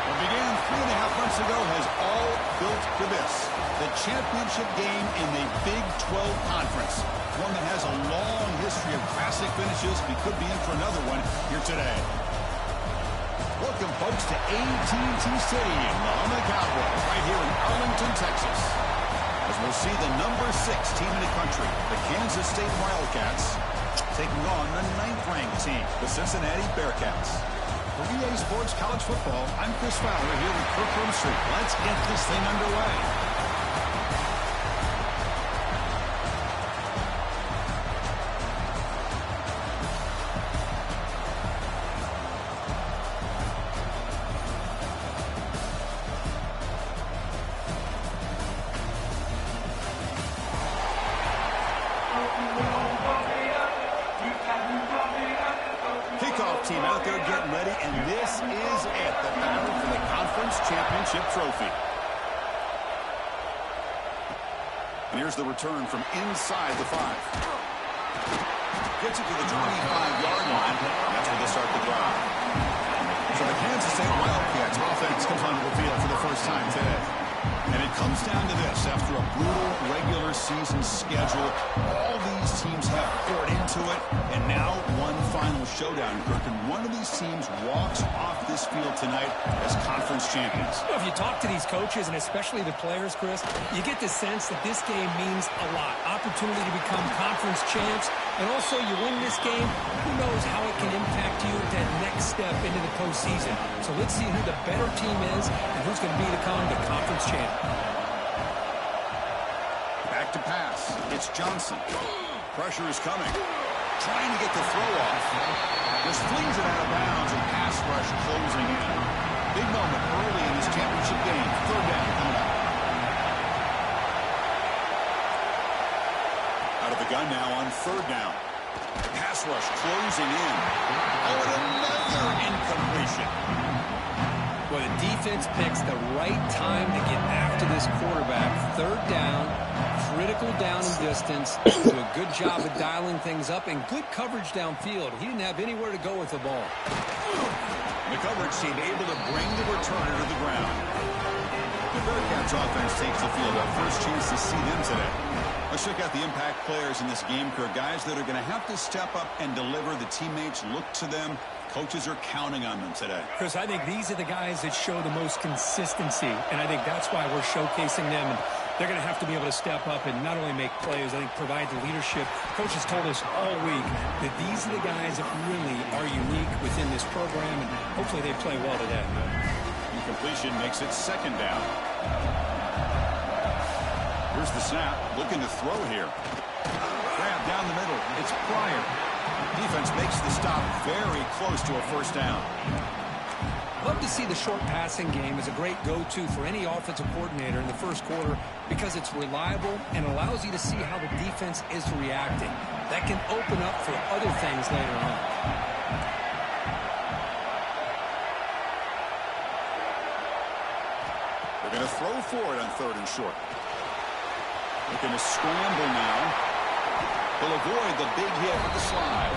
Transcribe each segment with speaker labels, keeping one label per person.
Speaker 1: What began 3.5 months ago has all built to this. The championship game in the Big 12 Conference. One that has a long history of classic finishes. We could be in for another one here today. Welcome, folks, to AT&T Stadium, the home of the Cowboys, right here in Arlington, Texas. As we'll see the number 6 team in the country, the Kansas State Wildcats, taking on the 9th-ranked team, the Cincinnati Bearcats. For EA Sports College Football, I'm Chris Fowler here with Kirk Street. Let's get this thing underway. Kickoff team out there getting ready, and this is it, the battle for the conference championship trophy. And here's the return from inside the 5. Gets it to the 25-yard line. That's where they start the drive. So the Kansas State Wildcats offense comes onto the field for the first time today. And it comes down to this. After a brutal regular season schedule, all these teams have poured into it, and now one final showdown, Kirk. And one of these teams walks off this field tonight as conference champions.
Speaker 2: Well, if you talk to these coaches, and especially the players, Chris, you get the sense that this game means a lot. Opportunity to become conference champs, and also you win this game, who knows how it can impact you at that next step into the postseason. So let's see who the better team is and who's going to become the conference champ.
Speaker 1: Back to pass. It's Johnson. Pressure is coming. Trying to get the throw off. Just flings it out of bounds, and pass rush closing in. Big moment early in this championship game. 3rd down coming up. Out of the gun now on 3rd down. Pass rush closing in. Oh, and another incompletion.
Speaker 2: Well, the defense picks the right time to get after this quarterback. 3rd down, critical down and distance. Do a good job of dialing things up and good coverage downfield. He didn't have anywhere to go with the ball.
Speaker 1: The coverage team able to bring the returner to the ground. The Bearcats offense takes the field. Our first chance to see them today. Let's check out the impact players in this game, Kirk. Guys that are going to have to step up and deliver. The teammates look to them. Coaches are counting on them today.
Speaker 2: Chris, I think these are the guys that show the most consistency, and I think that's why we're showcasing them. And they're going to have to be able to step up and not only make plays, I think provide the leadership. Coaches told us all week that these are the guys that really are unique within this program, and hopefully they play well today.
Speaker 1: Incompletion makes it 2nd down. Here's the snap, looking to throw here. Grab down the middle. It's Pryor. Defense makes the stop very close to a 1st down.
Speaker 2: Love to see the short passing game as a great go-to for any offensive coordinator in the first quarter because it's reliable and allows you to see how the defense is reacting. That can open up for other things later on.
Speaker 1: They're going to throw for it on 3rd and short. Looking to scramble now. He'll avoid the big hit with the slide.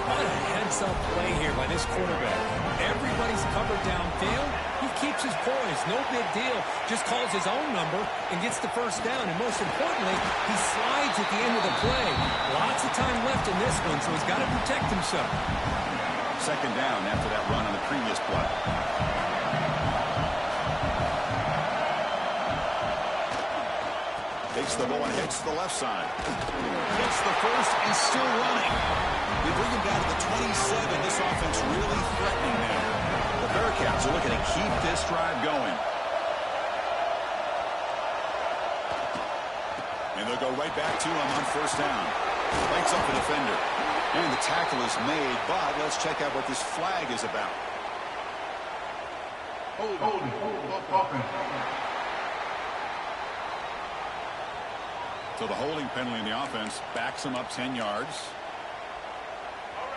Speaker 2: What a heads-up play here by this quarterback. Everybody's covered downfield. He keeps his poise. No big deal. Just calls his own number and gets the 1st down. And most importantly, he slides at the end of the play. Lots of time left in this one, so he's got to protect himself.
Speaker 1: 2nd down after that run on the previous play. Takes the ball and hits the left side. Hits the 1st and still running. We bring him down to the 27. This offense really threatening now. The Bearcats are looking to keep this drive going. And they'll go right back to him on 1st down. Breaks up the defender. And the tackle is made, but let's check out what this flag is about. Hold. So the holding penalty in the offense backs him up 10 yards.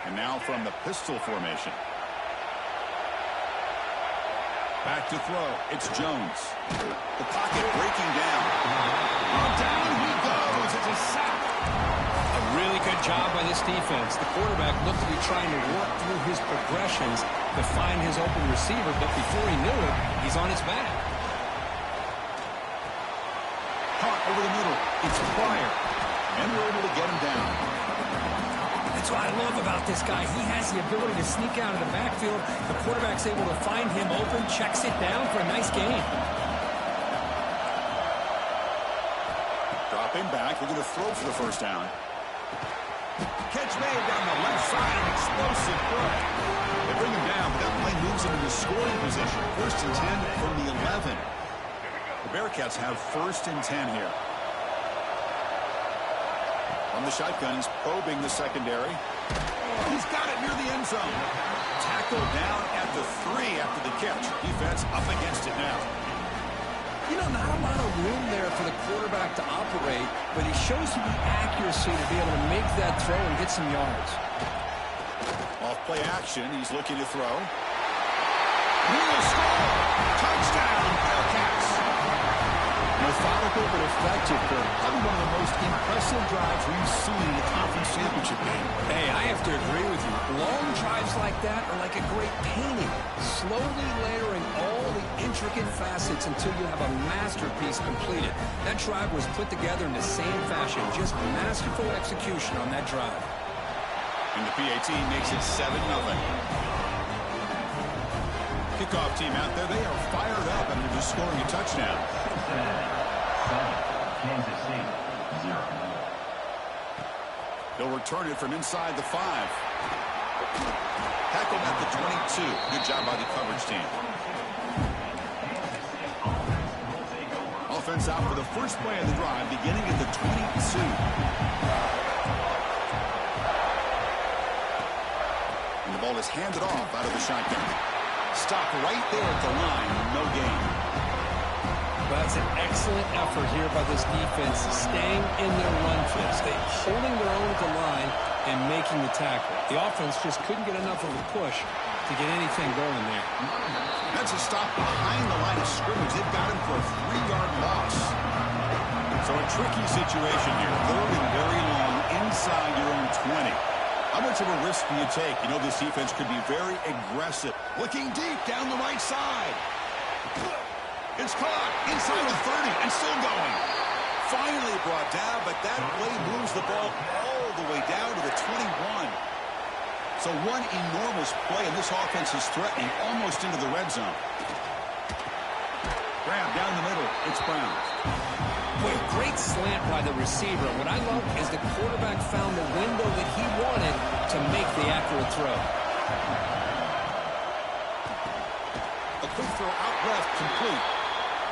Speaker 1: And now from the pistol formation. Back to throw. It's Jones. The pocket breaking down. Oh, down he goes. It's a sack.
Speaker 2: job by this defense. The quarterback looked to be trying to work through his progressions to find his open receiver, but before he knew it, he's on his back.
Speaker 1: Caught over the middle. It's Pryor. And we're able to get him down.
Speaker 2: That's what I love about this guy. He has the ability to sneak out of the backfield. The quarterback's able to find him open, checks it down for a nice gain.
Speaker 1: Dropping back, looking to throw for the first down. Catch made down the left side, an explosive play. They bring him down, but that play moves him into scoring position. 1st and 10 from the 11. The Bearcats have 1st and 10 here. From the shotgun, he's probing the secondary. He's got it near the end zone. Tackled down at the 3 after the catch. Defense up against it now.
Speaker 2: You know, not a lot of room there for the quarterback to operate, but he shows you the accuracy to be able to make that throw and get some yards.
Speaker 1: Off play action, he's looking to throw. He will score! Touchdown, Bearcats! Methodical but effective, Kirk. Probably one of the most impressive drives we've seen in a conference championship game.
Speaker 2: Hey, I have to agree with you. Long drives like that are like a great painting. Slowly layering all the intricate facets until you have a masterpiece completed. That drive was put together in the same fashion. Just masterful execution on that drive.
Speaker 1: And the PAT makes it 7-0. Kickoff team out there. They are fired up and they're just scoring a touchdown.
Speaker 3: Kansas City, 0.
Speaker 1: They'll return it from inside the 5. Tackled at the 22. Good job by the coverage team. Offense out for the first play of the drive, beginning at the 22. And the ball is handed off out of the shotgun. Stop right there at the line. No gain.
Speaker 2: That's an excellent effort here by this defense, staying in their run fits. They're holding their own at the line and making the tackle. The offense just couldn't get enough of a push to get anything going there.
Speaker 1: That's a stop behind the line of scrimmage. They've got him for a 3-yard loss. So a tricky situation here. 3rd and very long inside your own 20. How much of a risk do you take? You know this defense could be very aggressive. Looking deep down the right side. It's caught inside the 30 and still going. Finally brought down, but that play moves the ball all the way down to the 21. So one enormous play, and this offense is threatening almost into the red zone. Grab down the middle. It's Brown.
Speaker 2: Boy, great slant by the receiver. What I love is the quarterback found the window that he wanted to make the accurate throw.
Speaker 1: A quick throw out left, complete.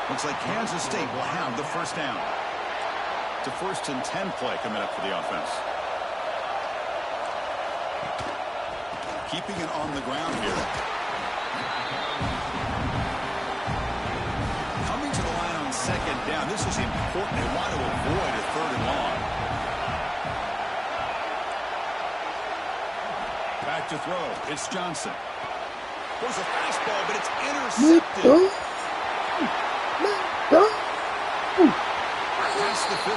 Speaker 1: Looks like Kansas State will have the first down. It's a 1st and 10 play coming up for the offense. Keeping it on the ground here. Coming to the line on 2nd down. This is important. They want to avoid a 3rd and long. Back to throw. It's Johnson. There's a fastball, but it's intercepted. Past the 50.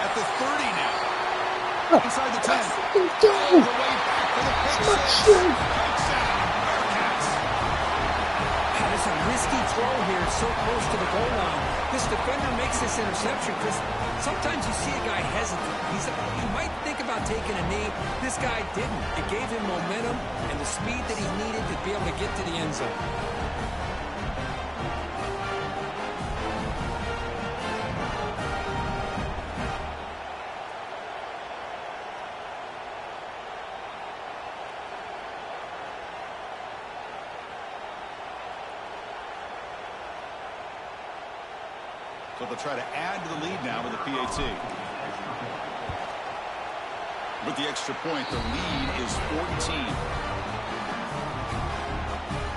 Speaker 1: At the 30 now. Inside the 10. All the way back for the pick six. Touchdown, Bearcats.
Speaker 2: That is a risky throw here, so close to the goal line. This defender makes this interception because sometimes you see a guy hesitant. He might think about taking a knee. This guy didn't. It gave him momentum and the speed that he needed to be able to get to the end zone.
Speaker 1: So they'll try to add to the lead now with the PAT. With the extra point, the lead is 14.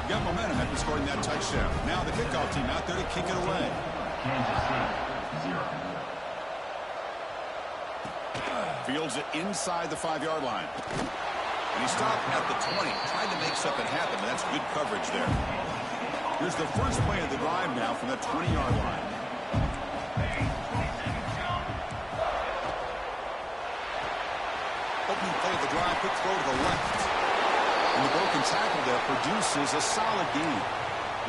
Speaker 1: Got momentum after scoring that touchdown. Now the kickoff team out there to kick it away.
Speaker 3: Kansas City, 0.
Speaker 1: Fields it inside the 5-yard line. And he stopped at the 20, trying to make something happen, but that's good coverage there. Here's the first play of the drive now from the 20-yard line. of the drive, quick throw to the left. And the broken tackle there produces a solid gain.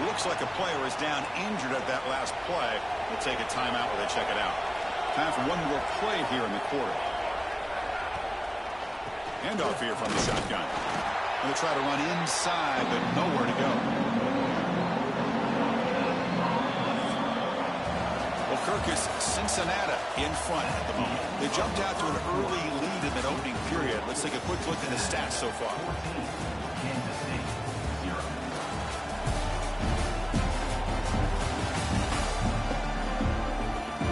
Speaker 1: Looks like a player is down injured at that last play. We'll take a timeout while they check it out. Time for one more play here in the quarter. Handoff here from the shotgun. They'll try to run inside, but nowhere to go. Well, Kirkus, Cincinnati in front at the moment. They jumped out to an early lead in that opening period. Let's take a quick look at the stats so far.
Speaker 3: Kansas City, 0.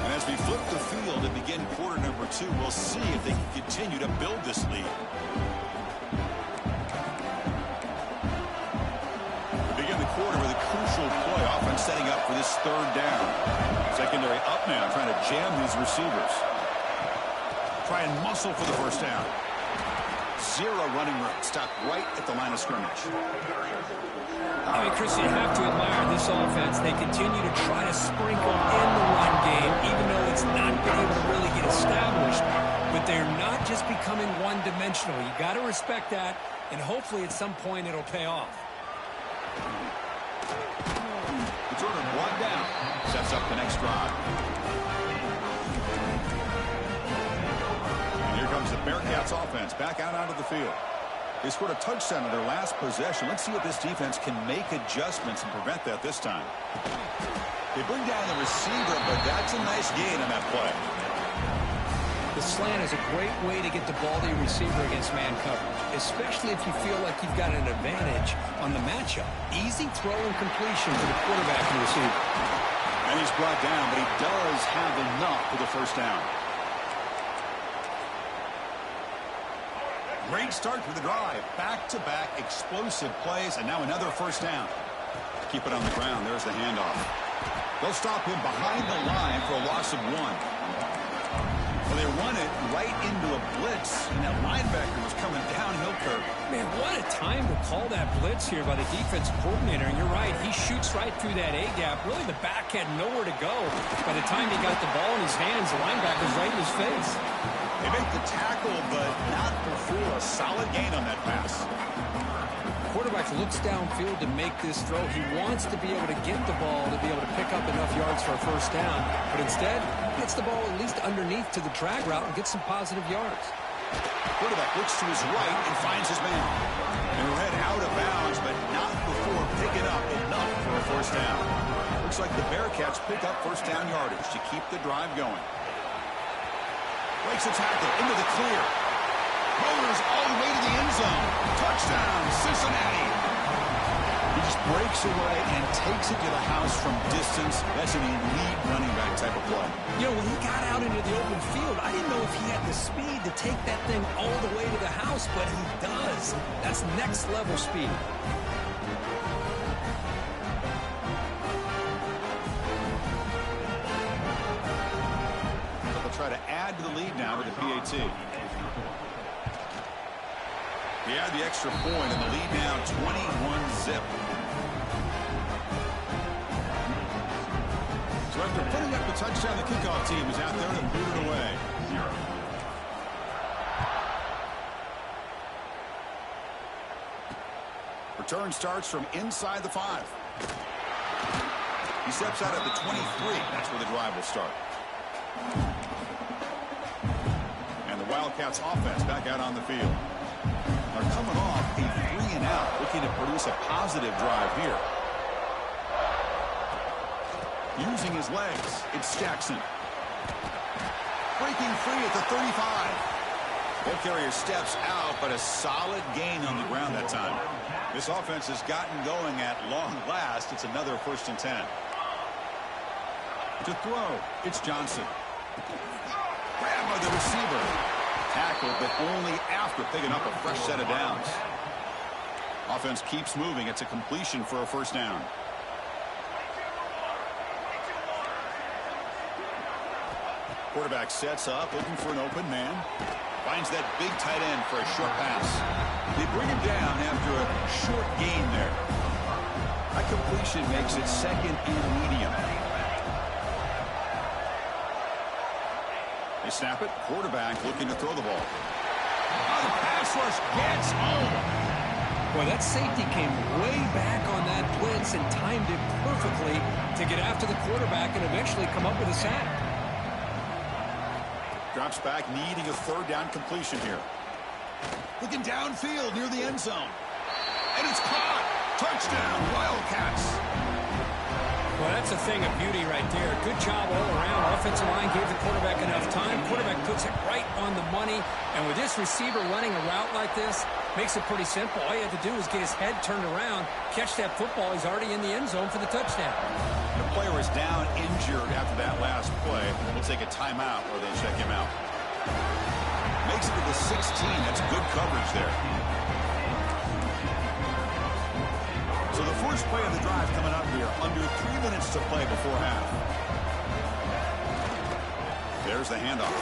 Speaker 1: And as we flip the field and begin quarter number 2, we'll see if they can continue to build this lead. Quarter with a crucial play, offense setting up for this third down. Secondary up now, trying to jam these receivers. Try and muscle for the first down. Zero running room, stopped right at the line of scrimmage.
Speaker 2: I mean, Chris, you have to admire this offense. They continue to try to sprinkle in the run game, even though it's not been able to really get established. But they're not just becoming one-dimensional. You got to respect that, and hopefully at some point it'll pay off.
Speaker 1: The Jordan brought down, sets up the next drive. And here comes the Bearcats offense back out onto the field. They scored a touchdown in their last possession. Let's see if this defense can make adjustments and prevent that this time. They bring down the receiver, but that's a nice gain on that play.
Speaker 2: The slant is a great way to get the ball to your receiver against man coverage, especially if you feel like you've got an advantage on the matchup. Easy throw and completion for the quarterback and receiver.
Speaker 1: And he's brought down, but he does have enough for the first down. Great start for the drive. Back-to-back explosive plays, and now another first down. Keep it on the ground. There's the handoff. They'll stop him behind the line for a loss of 1. Well, they run it right into a blitz, and that linebacker was coming downhill curve.
Speaker 2: Man, what a time to call that blitz here by the defensive coordinator. And you're right, he shoots right through that A-gap. Really, the back had nowhere to go. By the time he got the ball in his hands, the linebacker's right in his face.
Speaker 1: They make the tackle, but not before a solid gain on that pass.
Speaker 2: Quarterback looks downfield to make this throw. He wants to be able to get the ball to be able to pick up enough yards for a first down. But instead, gets the ball at least underneath to the drag route and gets some positive yards.
Speaker 1: Quarterback looks to his right and finds his man. And we're head out of bounds, but not before picking up enough for a first down. Looks like the Bearcats pick up first down yardage to keep the drive going. Breaks a tackle into the clear. Rollers all the way to the end zone. Touchdown, Cincinnati. He just breaks away and takes it to the house from distance. That's an elite running back type of play.
Speaker 2: You know, when he got out into the open field, I didn't know if he had the speed to take that thing all the way to the house, but he does. That's next level speed.
Speaker 1: So they'll try to add to the lead now with the PAT. He had the extra point, and the lead now 21-zip. So after putting up the touchdown, the kickoff team is out there to boot it away.
Speaker 3: 0.
Speaker 1: Return starts from inside the 5. He steps out at the 23. That's where the drive will start. And the Wildcats offense back out on the field. They're coming off a 3-and-out, looking to produce a positive drive here. Using his legs, it's Jackson. Breaking free at the 35. Ball carrier steps out, but a solid gain on the ground that time. This offense has gotten going at long last. It's another 1st and 10. To throw, it's Johnson. Grab by the receiver. Tackled, but only after picking up a fresh set of downs. Offense keeps moving. It's a completion for a first down. Quarterback sets up, looking for an open man. Finds that big tight end for a short pass. They bring him down after a short gain there. That completion makes it 2nd and medium. They snap it. Quarterback looking to throw the ball. Oh, the pass rush gets home.
Speaker 2: Boy, that safety came way back on that blitz and timed it perfectly to get after the quarterback and eventually come up with a sack.
Speaker 1: Drops back, needing a third down completion here. Looking downfield near the end zone. And it's caught. Touchdown, Wildcats.
Speaker 2: Well, that's a thing of beauty right there. Good job all around. Offensive line gave the quarterback enough time. Quarterback puts it right on the money. And with this receiver running a route like this, makes it pretty simple. All you have to do is get his head turned around, catch that football. He's already in the end zone for the touchdown.
Speaker 1: The player is down injured after that last play. We'll take a timeout where they check him out. Makes it to the 16. That's good coverage there. So the first play of the drive coming up here. Under 3 minutes to play before half. There's the handoff.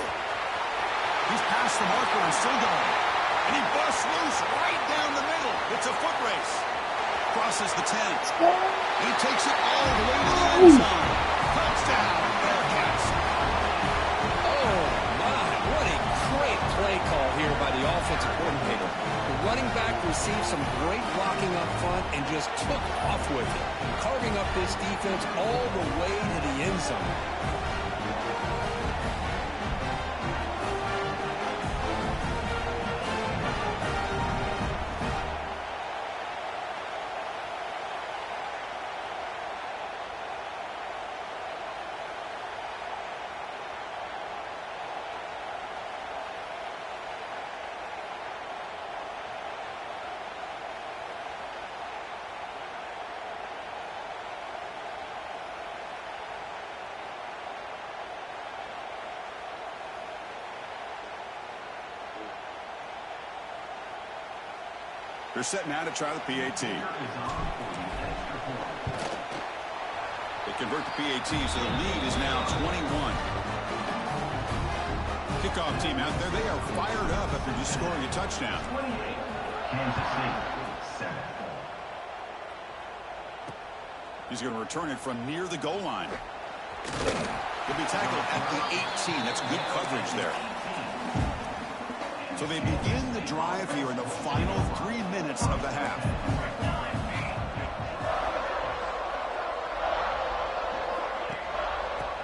Speaker 1: He's past the marker and still going. And he busts loose right down the middle. It's a foot race. Crosses the 10. And he takes it all the way to the end zone. Touchdown, Bearcats.
Speaker 2: Oh, my. What a great play call here by the offensive coordinator. The running back received some great blocking up front and just took off with it, carving up this defense all the way to the end zone.
Speaker 1: They're set now to try the PAT. They convert the PAT, so the lead is now 21. Kickoff team out there. They are fired up after just scoring a touchdown.
Speaker 3: Kansas City, 7.
Speaker 1: He's going to return it from near the goal line. He'll be tackled at the 18. That's good coverage there. So they begin the drive here in the final 3 minutes of the half.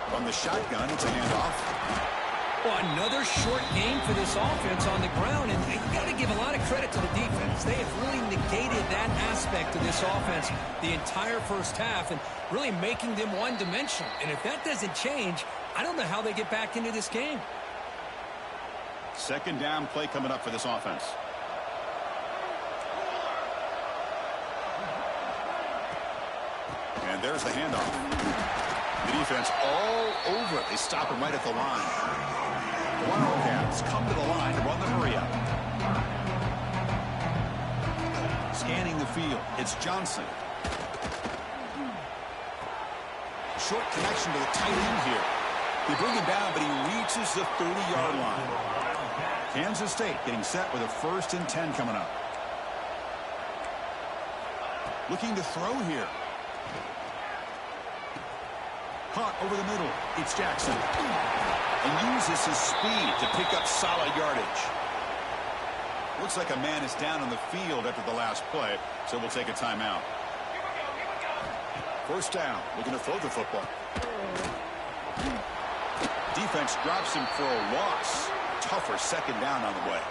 Speaker 1: From the shotgun, it's a handoff.
Speaker 2: Well, another short game for this offense on the ground, and you got to give a lot of credit to the defense. They have really negated that aspect of this offense the entire first half and really making them one-dimensional. And if that doesn't change, I don't know how they get back into this game.
Speaker 1: Second down play coming up for this offense. And there's the handoff. The defense all over it. They stop him right at the line. The Wildcats come to the line to run the hurry up. Scanning the field. It's Johnson. Short connection to the tight end here. They bring him down, but he reaches the 30-yard line. Kansas State getting set with a 1st and 10 coming up. Looking to throw here. Caught over the middle. It's Jackson. And uses his speed to pick up solid yardage. Looks like a man is down on the field after the last play, so we'll take a timeout. First down. Looking to throw the football. Defense drops him for a loss. Tougher second down on the way.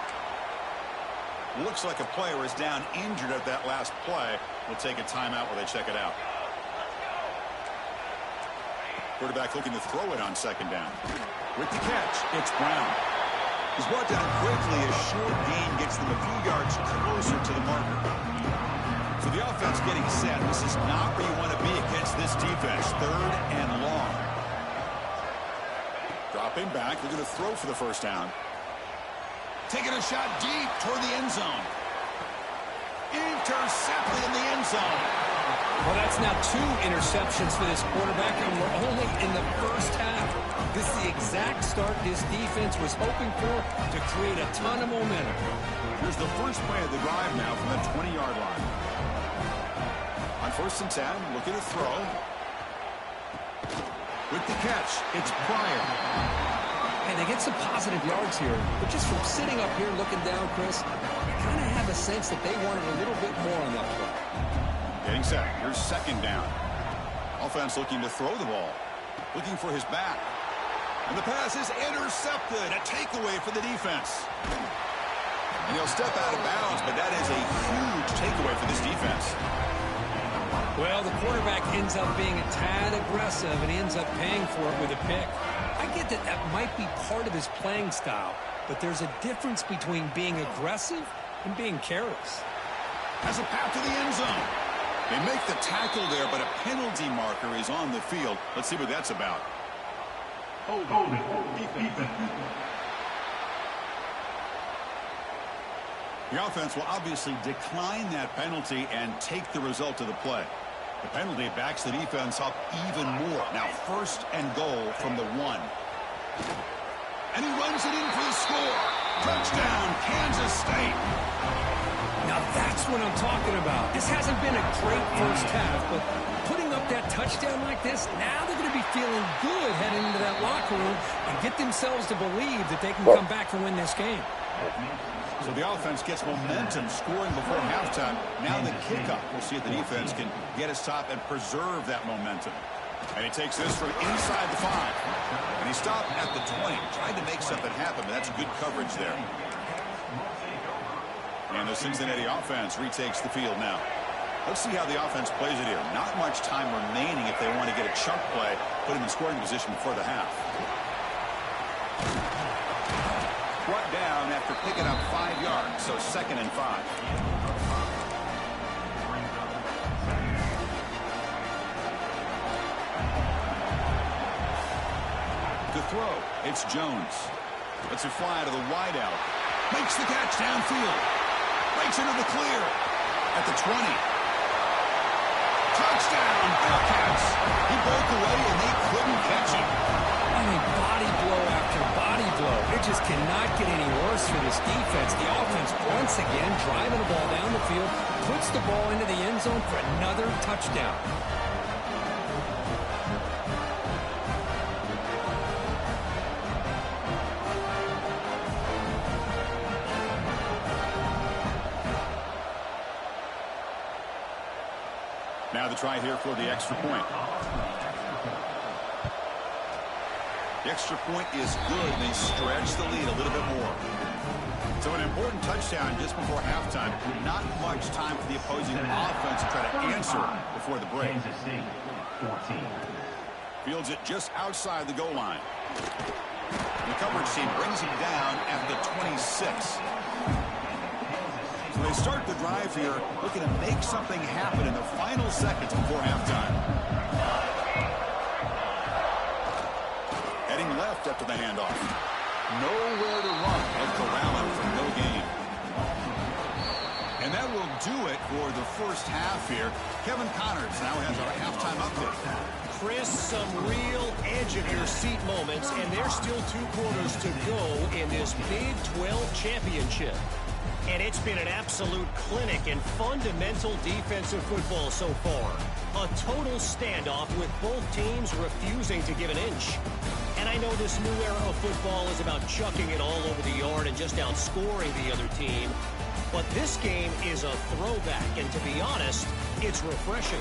Speaker 1: Looks like a player is down injured at that last play. We'll take a timeout while they check it out. Quarterback looking to throw it on second down. With the catch, it's Brown. He's brought down quickly. A short gain gets them a few yards closer to the marker. So the offense getting set. This is not where you want to be against this defense. 3rd and long. Dropping back, they're going to throw for the first down. Taking a shot deep toward the end zone. Intercepted in the end zone.
Speaker 2: Well, that's now 2 interceptions for this quarterback, and we're only in the first half. This is the exact start this defense was hoping for to create a ton of momentum.
Speaker 1: Here's the first play of the drive now from the 20-yard line. On 1st and 10, looking to throw. With the catch, it's Pryor.
Speaker 2: Hey, they get some positive yards here, but just from sitting up here looking down, Chris, you kind of have a sense that they wanted a little bit more on that play.
Speaker 1: Getting set. Here's second down. Offense looking to throw the ball. Looking for his back. And the pass is intercepted. A takeaway for the defense. And he'll step out of bounds, but that is a huge takeaway for this defense.
Speaker 2: Well, the quarterback ends up being a tad aggressive, and he ends up paying for it with a pick. I get that that might be part of his playing style, but there's a difference between being aggressive and being careless.
Speaker 1: Has a path to the end zone. They make the tackle there, but a penalty marker is on the field. Let's see what that's about. The offense will obviously decline that penalty and take the result of the play. The penalty backs the defense up even more. Now first and goal from the 1. And he runs it in for the score. Touchdown, Kansas State.
Speaker 2: Now that's what I'm talking about. This hasn't been a great first half, but putting up that touchdown like this, now they're going to be feeling good heading into that locker room and get themselves to believe that they can come back and win this game.
Speaker 1: So the offense gets momentum scoring before halftime. Now the kickoff. We'll see if the defense can get a stop and preserve that momentum. And he takes this from inside the 5. And he stopped at the 20. Tried to make something happen, but that's good coverage there. And the Cincinnati offense retakes the field now. Let's see how the offense plays it here. Not much time remaining if they want to get a chunk play, put him in scoring position before the half. Brought down after picking up 5 yards, so 2nd and 5. To throw, it's Jones. Lets it fly to the wideout. Makes the catch downfield. Breaks into the clear. At the 20. Touchdown, Bearcats. He broke away and they couldn't catch him.
Speaker 2: I mean, body blow after body blow. It just cannot get any worse for this defense. The offense, once again, driving the ball down the field, puts the ball into the end zone for another touchdown.
Speaker 1: Now the try here for the extra point. The extra point is good. They stretch the lead a little bit more. So an important touchdown just before halftime. Not much time for the opposing offense to try to answer before the break. Fields it just outside the goal line. The coverage team brings him down at the 26. So they start the drive here looking to make something happen in the final seconds before halftime. Heading left after the handoff. Nowhere to run. They'll corral him for no gain. And that will do it for the first half here. Kevin Connors now has our halftime update.
Speaker 4: Chris, some real edge-of-your-seat moments, and there's still 2 quarters to go in this Big 12 championship. And it's been an absolute clinic in fundamental defensive football so far. A total standoff with both teams refusing to give an inch. And I know this new era of football is about chucking it all over the yard and just outscoring the other team. But this game is a throwback, and to be honest, it's refreshing.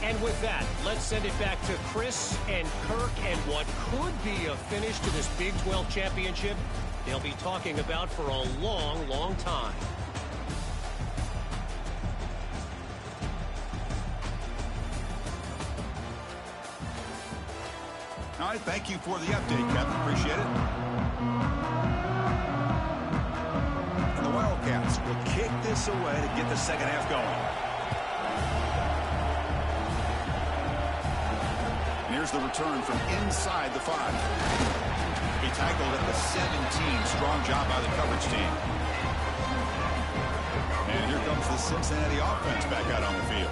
Speaker 4: And with that, let's send it back to Chris and Kirk and what could be a finish to this Big 12 championship they'll be talking about for a long, long time.
Speaker 1: All right, thank you for the update, Kevin. Appreciate it. And the Wildcats will kick this away to get the second half going. And here's the return from inside the 5. He tackled at the 17. Strong job by the coverage team. And here comes the Cincinnati offense back out on the field.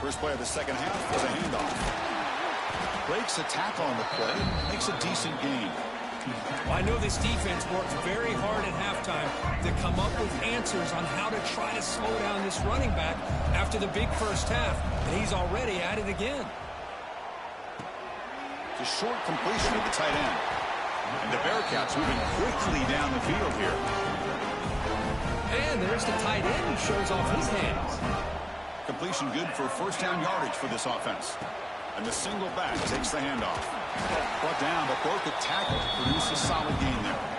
Speaker 1: First play of the second half was a handoff. Breaks a tackle on the play. Makes a decent gain.
Speaker 2: Well, I know this defense worked very hard at halftime to come up with answers on how to try to slow down this running back after the big first half. And he's already at it again.
Speaker 1: It's a short completion of the tight end. And the Bearcats moving quickly down the field here.
Speaker 2: And there's the tight end who shows off his hands.
Speaker 1: Completion good for first down yardage for this offense. And the single back takes the handoff. Brought down, but broke the tackle. Produce a solid gain there.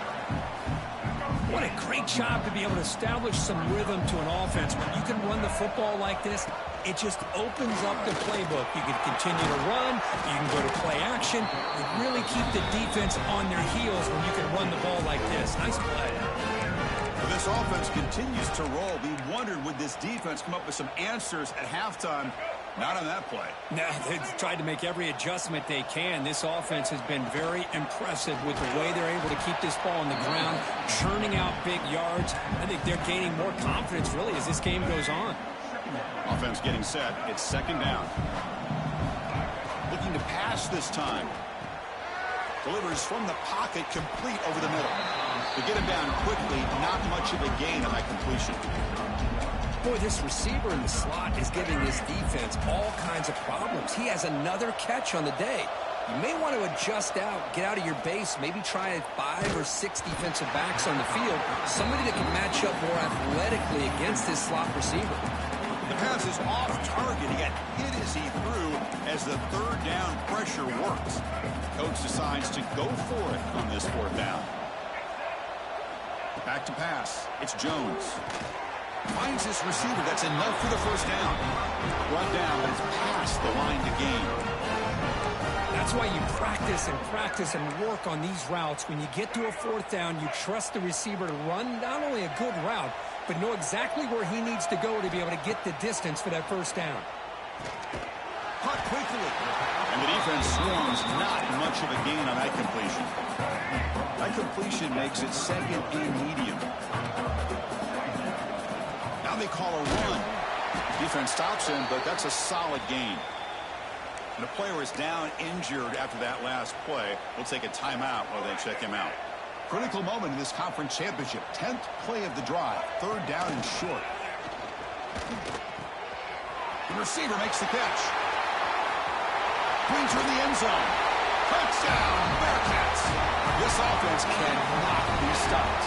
Speaker 2: What a great job to be able to establish some rhythm to an offense. When you can run the football like this, it just opens up the playbook. You can continue to run. You can go to play action. You really keep the defense on their heels when you can run the ball like this. Nice play.
Speaker 1: Well, this offense continues to roll. We wondered, would this defense come up with some answers at halftime? Not on that play.
Speaker 2: No, they've tried to make every adjustment they can. This offense has been very impressive with the way they're able to keep this ball on the ground, churning out big yards. I think they're gaining more confidence, really, as this game goes on.
Speaker 1: Offense getting set. It's second down. Looking to pass this time. Delivers from the pocket, complete over the middle. To get him down quickly, not much of a gain on that completion.
Speaker 2: Boy, this receiver in the slot is giving this defense all kinds of problems. He has another catch on the day. You may want to adjust out, get out of your base, maybe try 5 or 6 defensive backs on the field, somebody that can match up more athletically against this slot receiver.
Speaker 1: The pass is off target. He got hit as he threw as the third down pressure works. Coach decides to go for it on this fourth down. Back to pass. It's Jones. Finds his receiver. That's enough for the first down. Brought down, but it's past the line to gain.
Speaker 2: That's why you practice and work on these routes. When you get to a fourth down, you trust the receiver to run not only a good route, but know exactly where he needs to go to be able to get the distance for that first down.
Speaker 1: Caught quickly. And the defense swarms. Not much of a gain on that completion. That completion makes it second and medium. Now they call a run. Defense stops him, but that's a solid gain. And the player is down injured after that last play. We'll take a timeout while they check him out. Critical moment in this conference championship. 10th play of the drive. Third down and short. The receiver makes the catch. Brings her in the end zone. Touchdown, Bearcats. This offense cannot be stopped.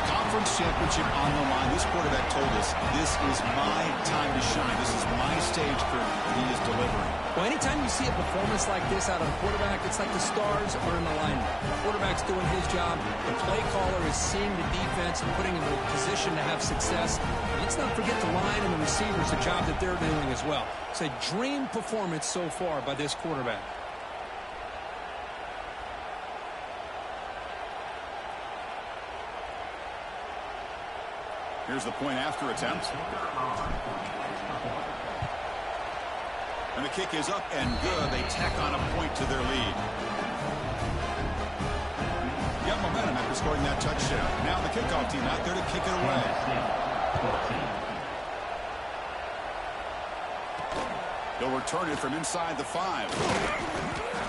Speaker 1: Conference championship on the line. This quarterback told us, this is my time to shine. This is my stage currently, and he is delivering.
Speaker 2: Well, anytime you see a performance like this out of a quarterback, it's like the stars are in alignment. The quarterback's doing his job. The play caller is seeing the defense and putting him in a position to have success. And let's not forget the line and the receivers, the job that they're doing as well. It's a dream performance so far by this quarterback.
Speaker 1: Here's the point after attempt. And the kick is up and good. They tack on a point to their lead. Got momentum after scoring that touchdown. Now the kickoff team out there to kick it away. They'll return it from inside the 5.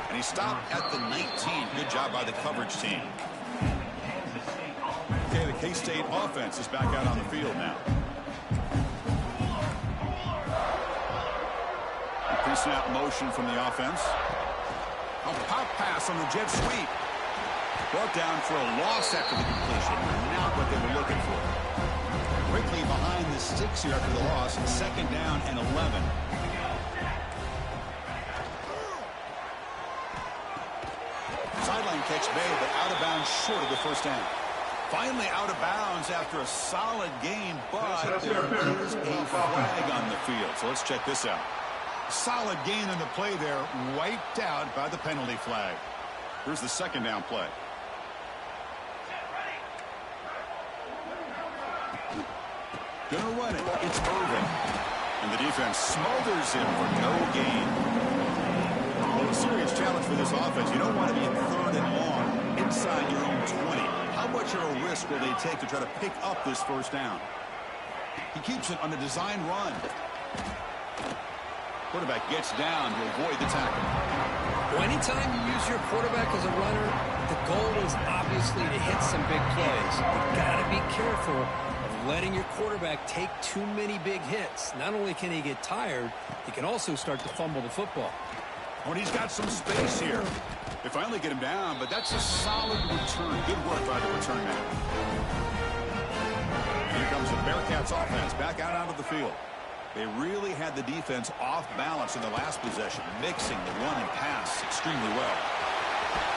Speaker 1: And he stopped at the 19. Good job by the coverage team. Okay, the K-State offense is back out on the field now. Pre-snap motion from the offense. A pop pass on the jet sweep. Brought down for a loss after the completion. Not what they were looking for. Quickly behind the sticks here after the loss. Second down and 11. Sideline catch made, but out of bounds short of the first down. Finally out of bounds after a solid game, but there is a flag on the field. So let's check this out. Solid gain in the play there, wiped out by the penalty flag. Here's the second down play. Gonna run it. It's Irvin. And the defense smothers him for no gain. Well, a serious challenge for this offense. You don't want to be in third and long inside your own 20. How much of a risk will they take to try to pick up this first down? He keeps it on a design run. Quarterback gets down to avoid the tackle.
Speaker 2: Well, anytime you use your quarterback as a runner, the goal is obviously to hit some big plays. You've got to be careful of letting your quarterback take too many big hits. Not only can he get tired, he can also start to fumble the football.
Speaker 1: When he's got some space here. They finally get him down, but that's a solid return. Good work by the return man. And here comes the Bearcats offense back out onto the field. They really had the defense off balance in the last possession, mixing the run and pass extremely well.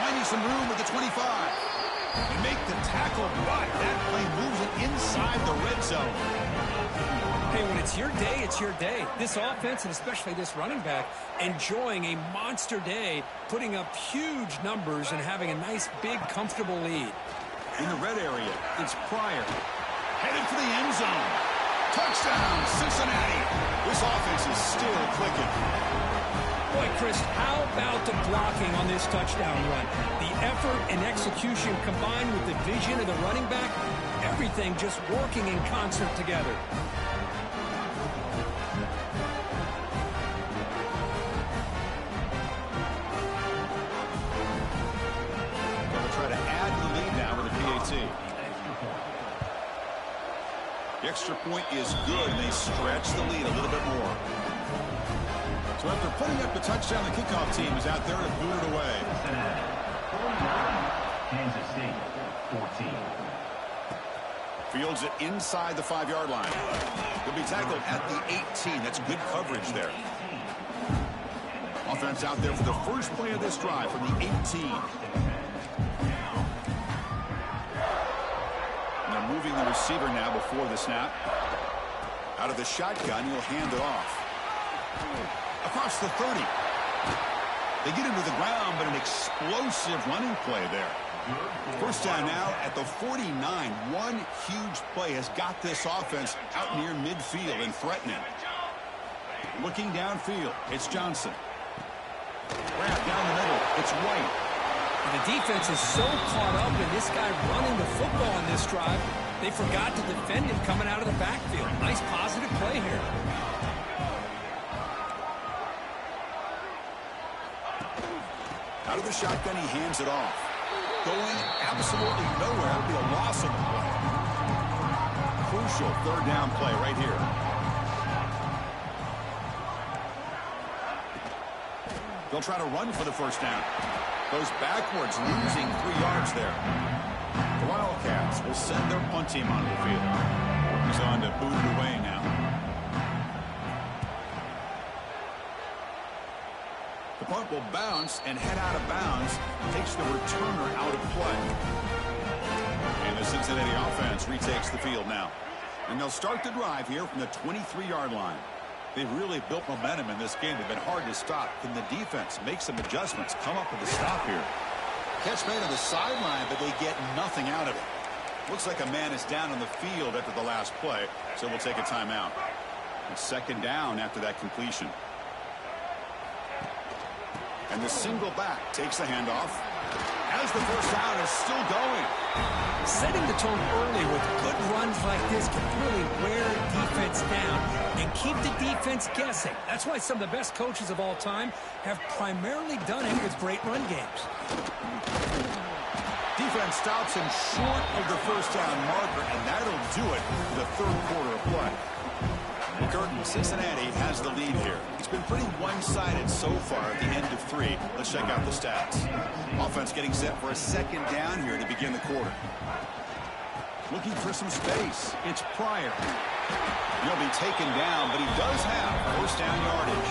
Speaker 1: Finding some room with the 25. They make the tackle, but that play moves it inside the red zone.
Speaker 2: Hey, when it's your day, it's your day. This offense, and especially this running back, enjoying a monster day, putting up huge numbers and having a nice, big, comfortable lead.
Speaker 1: In the red area, it's Pryor. Headed for the end zone. Touchdown, Cincinnati. This offense is still clicking.
Speaker 2: Boy, Chris, how about the blocking on this touchdown run? The effort and execution combined with the vision of the running back, everything just working in concert together.
Speaker 1: The extra point is good, and they stretch the lead a little bit more. So after putting up the touchdown, the kickoff team is out there to boot it away.
Speaker 3: Kansas City, 14.
Speaker 1: Fields it inside the 5-yard line. He'll be tackled at the 18. That's good coverage there. Offense out there for the first play of this drive from the 18. Moving the receiver now before the snap. Out of the shotgun, he'll hand it off. Across the 30. They get him to the ground, but an explosive running play there. First down now at the 49. One huge play has got this offense out near midfield and threatening. Looking downfield, it's Johnson. Grab down the middle, it's White.
Speaker 2: The defense is so caught up in this guy running the football on this drive, they forgot to defend him coming out of the backfield. Nice positive play here.
Speaker 1: Out of the shotgun, he hands it off. Going absolutely nowhere. It'll be a loss of the play. Crucial third down play right here. They'll try to run for the first down. Goes backwards, losing 3 yards there. The Wildcats will send their punt team onto the field. He's on to boot it away now. The punt will bounce and head out of bounds. Takes the returner out of play. And the Cincinnati offense retakes the field now. And they'll start the drive here from the 23-yard line. They've really built momentum in this game. They've been hard to stop. Can the defense make some adjustments, come up with a stop here? Catch made on the sideline, but they get nothing out of it. Looks like a man is down on the field after the last play, so we'll take a timeout. It's second down after that completion. And the single back takes the handoff. As the first down is still going.
Speaker 2: Setting the tone early with good runs like this can really wear defense down and keep the defense guessing. That's why some of the best coaches of all time have primarily done it with great run games.
Speaker 1: Defense stops him short of the first down marker, and that'll do it for the third quarter of play. Curtin, Cincinnati has the lead here. It's been pretty one-sided so far at the end of 3. Let's check out the stats. Offense getting set for a second down here to begin the quarter. Looking for some space. It's Pryor. He'll be taken down, but he does have first down yardage.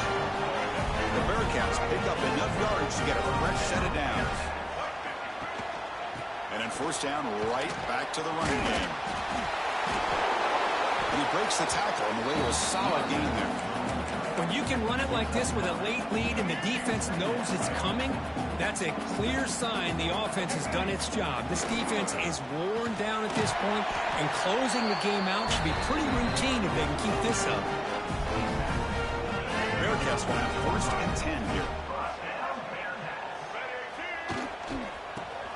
Speaker 1: The Bearcats pick up enough yardage to get a fresh set of downs. And then first down right back to the running game. And he breaks the tackle on the way to a solid gain there.
Speaker 2: When you can run it like this with a late lead and the defense knows it's coming, that's a clear sign the offense has done its job. This defense is worn down at this point, and closing the game out should be pretty routine if they can keep this up.
Speaker 1: Bearcats will have first and 10 here.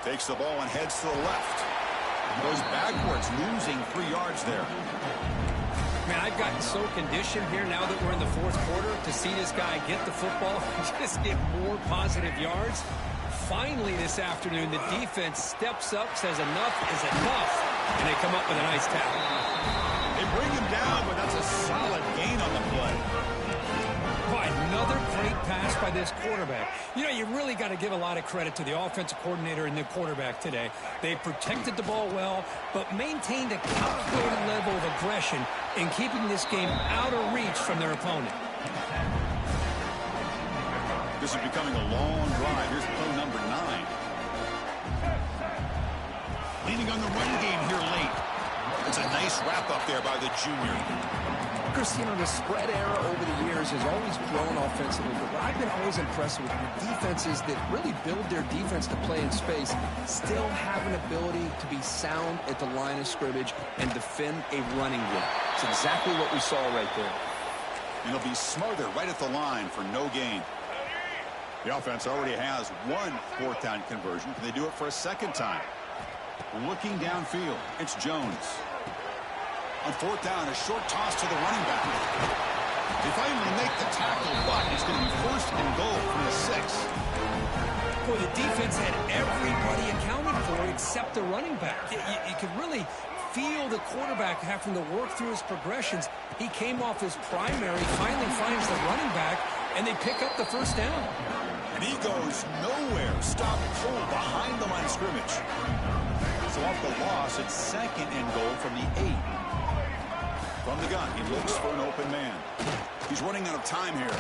Speaker 1: Takes the ball and heads to the left. Goes backwards, losing 3 yards there.
Speaker 2: Man, I've gotten so conditioned here now that we're in the fourth quarter to see this guy get the football and just get more positive yards. Finally this afternoon, the defense steps up, says enough is enough, and they come up with a nice tackle.
Speaker 1: They bring him down, but that's a solid gain on the play.
Speaker 2: Boy, Another great pass by this quarterback. You know, you really got to give a lot of credit to the offensive coordinator and the quarterback today. They protected the ball well, but maintained a calculated level of aggression in keeping this game out of reach from their opponent.
Speaker 1: This is becoming a long drive. Here's play number 9. Leaning on the run game here late. It's a nice wrap up there by the junior.
Speaker 5: Chris, you know, the spread era over the years has always grown offensively, but what I've been always impressed with the defenses that really build their defense to play in space still have an ability to be sound at the line of scrimmage and defend a running game. It's exactly what we saw right there.
Speaker 1: And he'll be smarter right at the line for no gain. The offense already has one 4th down conversion. Can they do it for a second time? Looking downfield, it's Jones. On 4th down, a short toss to the running back. They finally make the tackle, but it's going to be 1st and goal from the 6.
Speaker 2: Boy, the defense had everybody accounted for except the running back. You could really feel the quarterback having to work through his progressions. He came off his primary, finally finds the running back, and they pick up the 1st down.
Speaker 1: And he goes nowhere. Stop pull behind the line of scrimmage. So off the loss, it's 2nd and goal from the 8. From the gun, he looks for an open man. He's running out of time here.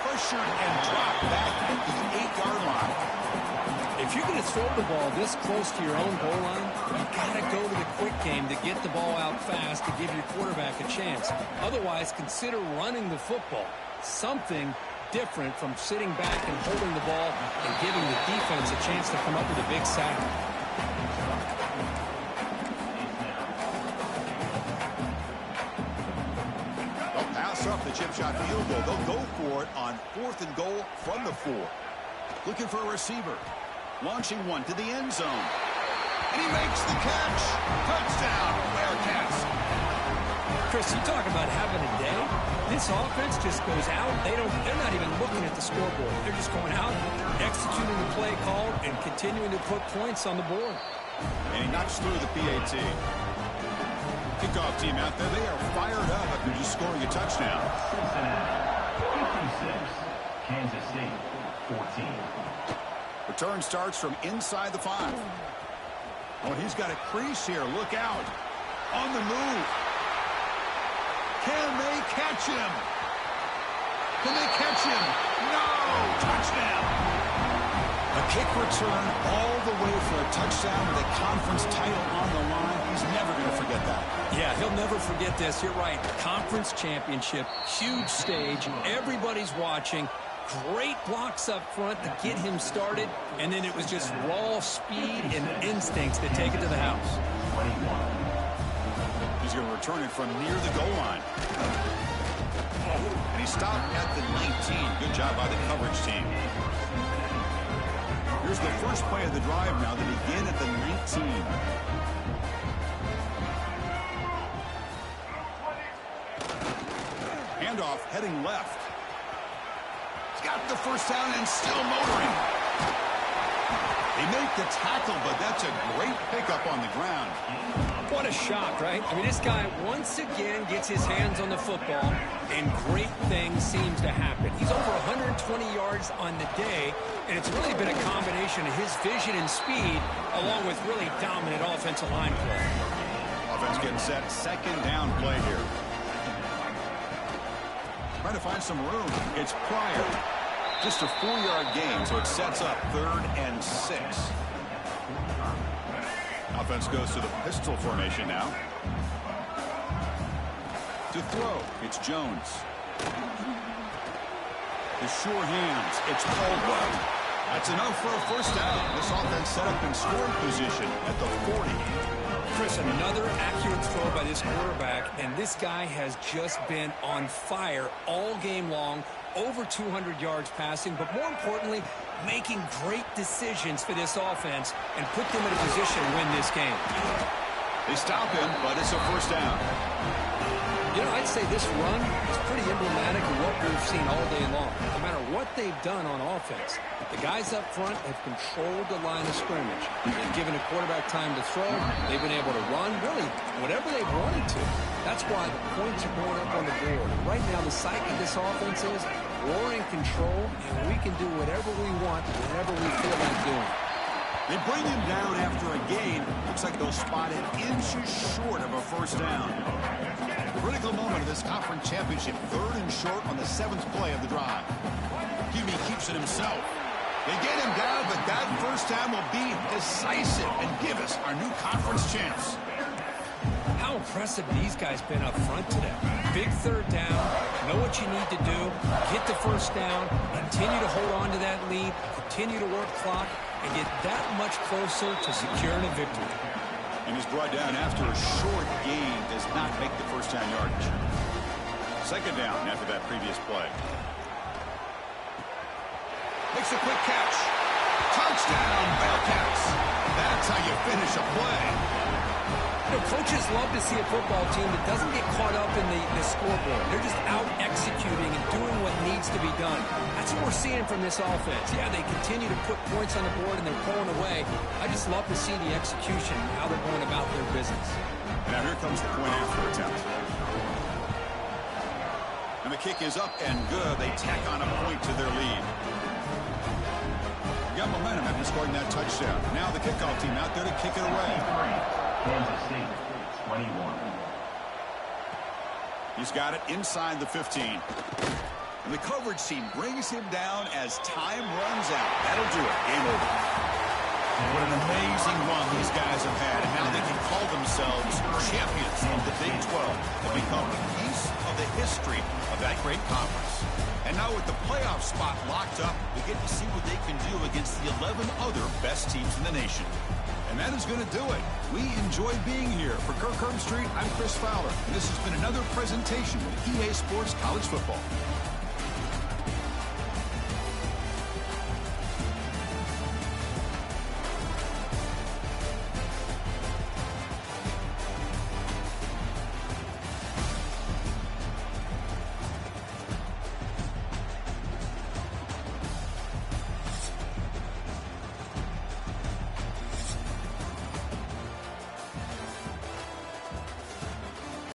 Speaker 1: Pressured and dropped back at the 8-yard line.
Speaker 2: If you're going to throw the ball this close to your own goal line, you've got to go to the quick game to get the ball out fast to give your quarterback a chance. Otherwise, consider running the football. Something different from sitting back and holding the ball and giving the defense a chance to come up with a big sack.
Speaker 1: They'll pass up the chip shot field goal. They'll go for it on 4th and goal from the 4. Looking for a receiver. Launching one to the end zone. And he makes the catch. Touchdown, Bearcats.
Speaker 2: Chris, you talk about having a day. This offense just goes out. They're not even looking at the scoreboard. They're just going out, executing the play called, and continuing to put points on the board.
Speaker 1: And he knocks through the PAT. Kickoff team out there. They are fired up after just scoring a touchdown.
Speaker 3: Cincinnati 56, Kansas State 14.
Speaker 1: Return starts from inside the 5. Oh, he's got a crease here. Look out. On the move. Can they catch him? Can they catch him? No! Touchdown! A kick return all the way for a touchdown with a conference title on the line. He's never going to forget that.
Speaker 2: Yeah, he'll never forget this. You're right. Conference championship, huge stage. Everybody's watching. Great blocks up front to get him started. And then it was just raw speed and instincts that take it to the house.
Speaker 3: 21.
Speaker 1: He's going to return it from near the goal line. And he stopped at the 19. Good job by the coverage team. Here's the first play of the drive now. They begin at the 19. Handoff heading left. He's got the 1st down and still motoring. They make the tackle, but that's a great pickup on the ground.
Speaker 2: What a shock, right? I mean, this guy once again gets his hands on the football, and great things seems to happen. He's over 120 yards on the day, and it's really been a combination of his vision and speed, along with really dominant offensive line play.
Speaker 1: Offense getting set. 2nd down play here. Trying to find some room. It's Pryor. Just a 4-yard gain, so it sets up 3rd and 6. Offense goes to the pistol formation now. To throw, it's Jones. The sure hands, it's Caldwell. That's enough for a 1st down. This offense set up in scoring position at the 40.
Speaker 2: Chris, another accurate throw by this quarterback, and this guy has just been on fire all game long. Over 200 yards passing, but more importantly, making great decisions for this offense and put them in a position to win this game.
Speaker 1: They stop him, but it's a 1st down.
Speaker 2: You know, I'd say this run is pretty emblematic of what we've seen all day long. No matter what they've done on offense, the guys up front have controlled the line of scrimmage. They've given a quarterback time to throw. They've been able to run, really, whatever they've wanted to. That's why the points are going up on the board. Right now, the psyche of this offense is we're in control, and we can do whatever we want, whenever we feel like doing.
Speaker 1: They bring him down after a gain. Looks like they'll spot it inches short of a first down. Critical moment of this conference championship. 3rd and short on the 7th play of the drive. QB keeps it himself. They get him down, but that first down will be decisive and give us our new conference champs.
Speaker 2: How impressive these guys been up front today. Big 3rd down, know what you need to do, get the first down, continue to hold on to that lead, continue to work clock, and get that much closer to securing a victory.
Speaker 1: And is brought down after a short gain, does not make the first down yardage. 2nd down after that previous play. Makes a quick catch. Touchdown, Bearcats. That's how you finish a play.
Speaker 2: You know, coaches love to see a football team that doesn't get caught up in the scoreboard. They're just out executing and doing what needs to be done. That's what we're seeing from this offense. Yeah, they continue to put points on the board and they're pulling away. I just love to see the execution and how they're going about their business.
Speaker 1: Now here comes the point after attempt. And the kick is up and good. They tack on a point to their lead. Got momentum after scoring that touchdown. Now the kickoff team out there to kick it away.
Speaker 3: Kansas State, 21.
Speaker 1: He's got it inside the 15. And the coverage team brings him down as time runs out. That'll do it. Game over. What an amazing run these guys have had. And now they can call themselves champions of the Big 12 and become a piece of the history of that great conference. And now with the playoff spot locked up, we get to see what they can do against the 11 other best teams in the nation. And that is going to do it. We enjoy being here. For Kirk Herbstreit, I'm Chris Fowler. And this has been another presentation of EA Sports College Football.